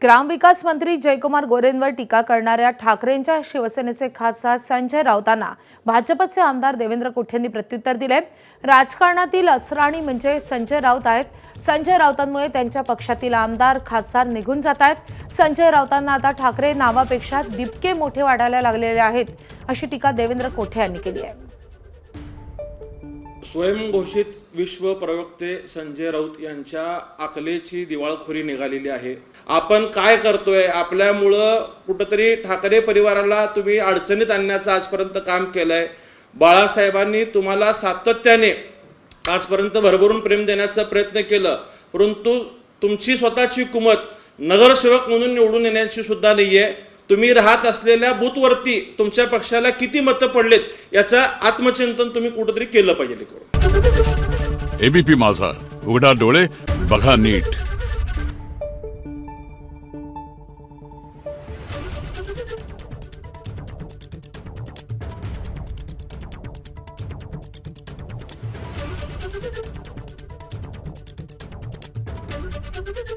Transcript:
ग्रामविकास मंत्री जयकुमार गोरेंवर टीका करणाऱ्या ठाकरेंच्या शिवसेनेचे खासदार संजय राऊतांना भाजपचे आमदार देवेंद्र कोठेंनी प्रत्युत्तर दिले। राजकारणातील असराणी म्हणजे संजय राऊत आहेत। संजय राऊतांमुळे त्यांच्या पक्षातील आमदार खासदार निघून जात आहेत। संजय राऊतांना आता ठाकरे नावापेक्षा दिपके मोठे वाटायला लागलेले आहेत, अशी टीका देवेंद्र कोठे यांनी केली आहे। स्वयंघोषित विश्व प्रवक्ते संजय राऊत यांच्या अकलेची दिवाळखोरी निघालेली आहे। आपण काय करतोय? आपल्यामुळं कुठेतरी ठाकरे परिवाराला तुम्ही अडचणीत आणण्याचं आजपर्यंत काम केलंय। बाळासाहेबांनी तुम्हाला सातत्याने आजपर्यंत भरभरून प्रेम देण्याचा प्रयत्न केलं, परंतु तुमची स्वतःची कुमत नगरसेवक म्हणून निवडून येण्याची सुद्धा नाहीये। तुम्ही राहत असलेल्या बूथवरती तुमच्या पक्षाला किती मतं पडलेत याचं आत्मचिंतन तुम्ही कुठेतरी केलं पाहिजे। एबीपी माझा, उघडा डोळे बघा नीट। Thank you.